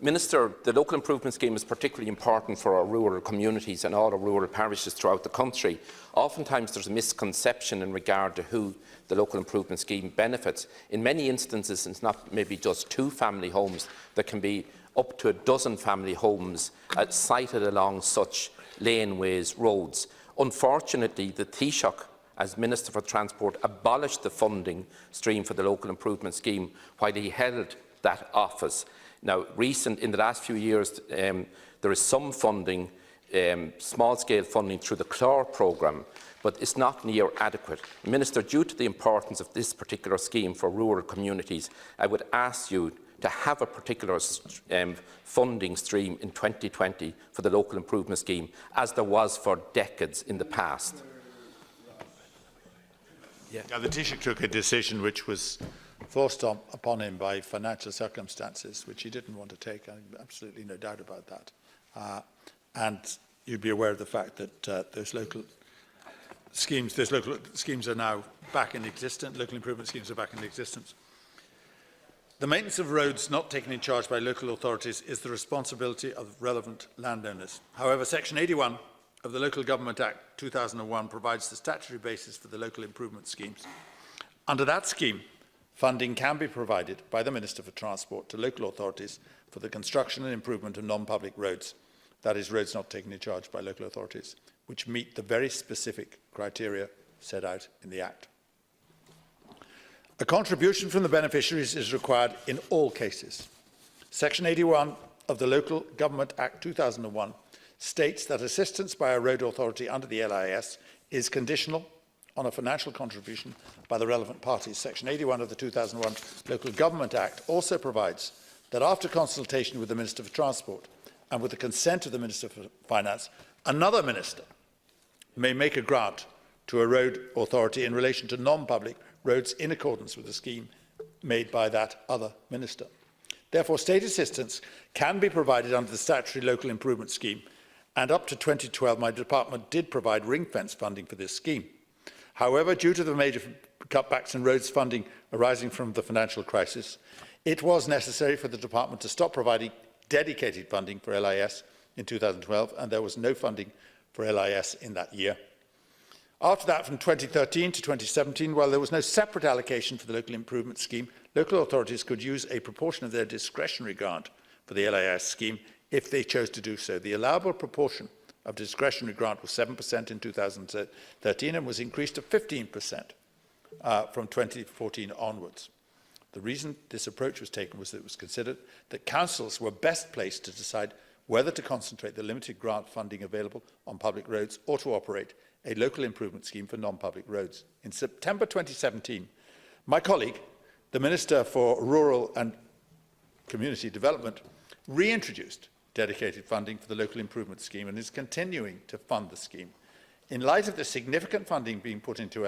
Minister, the local improvement scheme is particularly important for our rural communities and all our rural parishes throughout the country. Oftentimes there's a misconception in regard to who the local improvement scheme benefits. In many instances, it's not maybe just 2 family homes. There can be up to a dozen family homes sited along such laneways, roads. Unfortunately, the Taoiseach, as Minister for Transport, abolished the funding stream for the local improvement scheme while he held that office. Now, in the last few years, there is some funding, small-scale funding through the CLAR programme, but it's not near adequate. Minister, due to the importance of this particular scheme for rural communities, I would ask you to have a particular funding stream in 2020 for the local improvement scheme, as there was for decades in the past. Yeah, the Taoiseach took a decision which was forced upon him by financial circumstances, which he didn't want to take. Absolutely no doubt about that. And you'd be aware of the fact that those local schemes are now back in existence. Local improvement schemes are back in existence. The maintenance of roads not taken in charge by local authorities is the responsibility of relevant landowners. However, Section 81 of the Local Government Act 2001 provides the statutory basis for the local improvement schemes. Under that scheme, funding can be provided by the Minister for Transport to local authorities for the construction and improvement of non-public roads, that is, roads not taken in charge by local authorities, which meet the very specific criteria set out in the Act. A contribution from the beneficiaries is required in all cases. Section 81 of the Local Government Act 2001 states that assistance by a road authority under the LIS is conditional on a financial contribution by the relevant parties. Section 81 of the 2001 Local Government Act also provides that after consultation with the Minister for Transport and with the consent of the Minister for Finance, another minister may make a grant to a road authority in relation to non-public roads in accordance with the scheme made by that other minister. Therefore, state assistance can be provided under the statutory local improvement scheme, and up to 2012 my department did provide ring-fence funding for this scheme. However, due to the major cutbacks in roads funding arising from the financial crisis, it was necessary for the department to stop providing dedicated funding for LIS in 2012, and there was no funding for LIS in that year. After that, from 2013 to 2017, while there was no separate allocation for the local improvement scheme, local authorities could use a proportion of their discretionary grant for the LIS scheme if they chose to do so. The allowable proportion of discretionary grant was 7% in 2013 and was increased to 15% from 2014 onwards. The reason this approach was taken was that it was considered that councils were best placed to decide whether to concentrate the limited grant funding available on public roads or to operate a local improvement scheme for non-public roads. In September 2017, my colleague, the Minister for Rural and Community Development, reintroduced dedicated funding for the local improvement scheme and is continuing to fund the scheme. In light of the significant funding being put into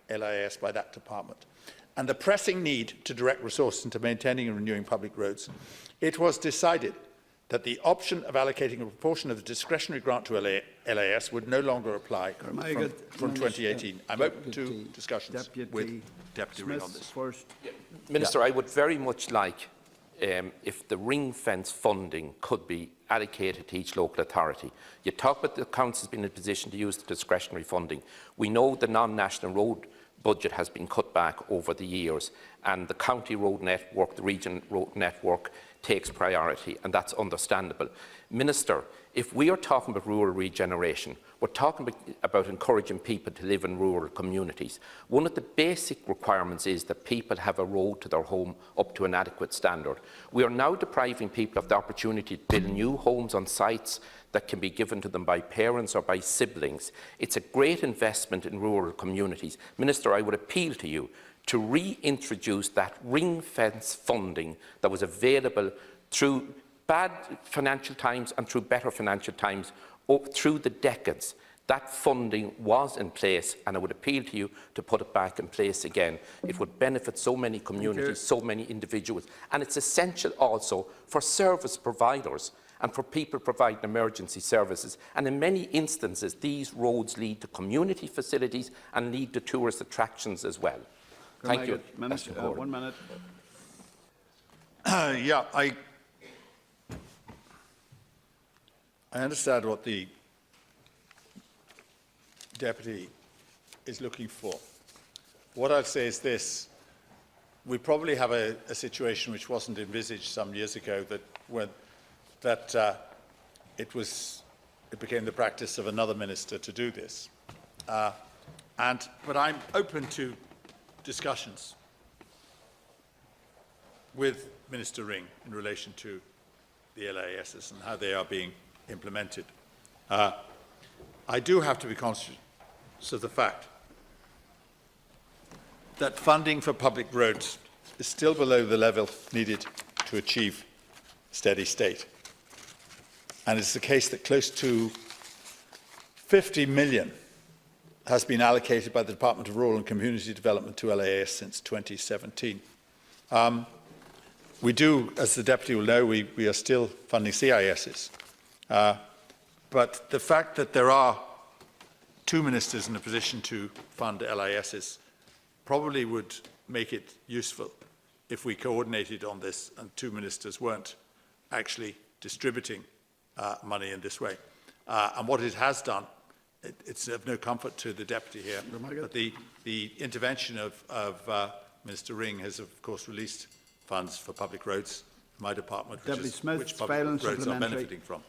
LIS by that department and the pressing need to direct resources into maintaining and renewing public roads, it was decided that the option of allocating a proportion of the discretionary grant to LIS would no longer apply from 2018. I'm open to discussions with Deputy Ring on this. Minister, I would very much like if the ring-fence funding could be allocated to each local authority. You talk about the council's being in a position to use the discretionary funding. We know the non-national road budget has been cut back over the years, and the county road network, the region road network, takes priority, and that's understandable. Minister, if we are talking about rural regeneration, we're talking about encouraging people to live in rural communities. One of the basic requirements is that people have a road to their home up to an adequate standard. We are now depriving people of the opportunity to build new homes on sites that can be given to them by parents or by siblings. It's a great investment in rural communities. Minister, I would appeal to you to reintroduce that ring-fence funding that was available through bad financial times and through better financial times through the decades. That funding was in place, and I would appeal to you to put it back in place again. It would benefit so many communities, so many individuals, and it's essential also for service providers and for people providing emergency services. And in many instances, these roads lead to community facilities and lead to tourist attractions as well. Thank you. Minister, 1 minute. Yeah, I understand what the Deputy is looking for. What I'd say is this. We probably have a situation which wasn't envisaged some years ago that it became the practice of another minister to do this. But I'm open to discussions with Minister Ring in relation to the LASs and how they are being implemented. I do have to be conscious of the fact that funding for public roads is still below the level needed to achieve steady state. And it's the case that close to 50 million has been allocated by the Department of Rural and Community Development to LAS since 2017. We do, as the Deputy will know, we are still funding CISs. But the fact that there are two ministers in a position to fund LISs probably would make it useful if we coordinated on this and two ministers weren't actually distributing money in this way. And what it has done, it's of no comfort to the Deputy here, but the intervention of Minister Ring has, of course, released funds for public roads, my department, which public roads are benefiting from.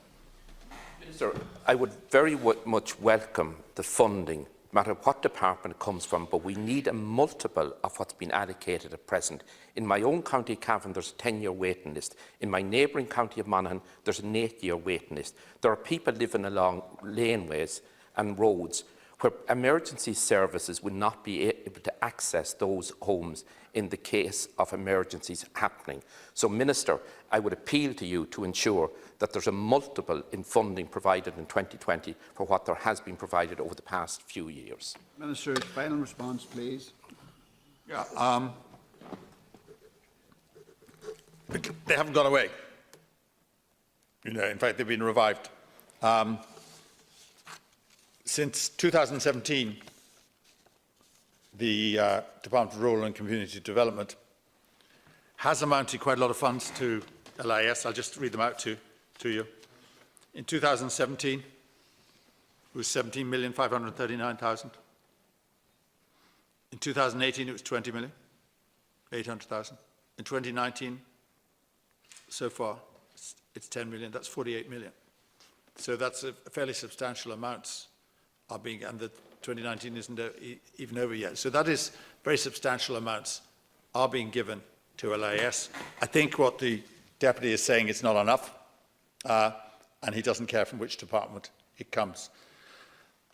Minister, I would very much welcome the funding, no matter what department it comes from, but we need a multiple of what's been allocated at present. In my own county, Cavan, there's a 10-year waiting list. In my neighbouring county of Monaghan, there's an 8-year waiting list. There are people living along laneways and roads where emergency services will not be able to access those homes in the case of emergencies happening. So, Minister, I would appeal to you to ensure that there's a multiple in funding provided in 2020 for what there has been provided over the past few years. Minister's final response, please. Yeah, they haven't gone away. You know, in fact, they've been revived. Since 2017, the Department of Rural and Community Development has amounted quite a lot of funds to LIS. I'll just read them out to you. In 2017, it was 17,539,000. In 2018, it was 20,800,000. In 2019, so far, it's 10 million. That's 48 million. So that's a fairly substantial amounts are being, and the 2019 isn't even over yet. So that is very substantial amounts are being given to LIS. I think what the Deputy is saying is not enough, and he doesn't care from which department it comes.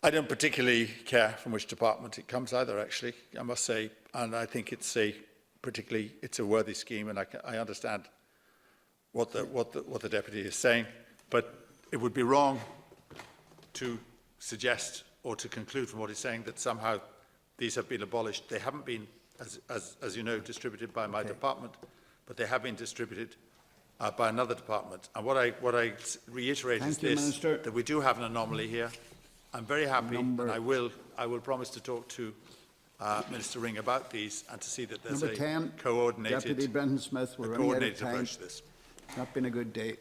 I don't particularly care from which department it comes either, actually, I must say, and I think it's a worthy scheme, and I understand what the Deputy is saying, but it would be wrong to suggest or to conclude from what he's saying that somehow these have been abolished. They haven't been, as you know, distributed by my department, but they have been distributed by another department. And what I reiterate is this, Minister, that we do have an anomaly here. I'm very happy, and I will promise to talk to Minister Ring about these and to see that there's a coordinated, Deputy Brendan Smith, we're running out of time. approach to this. It's not been a good day.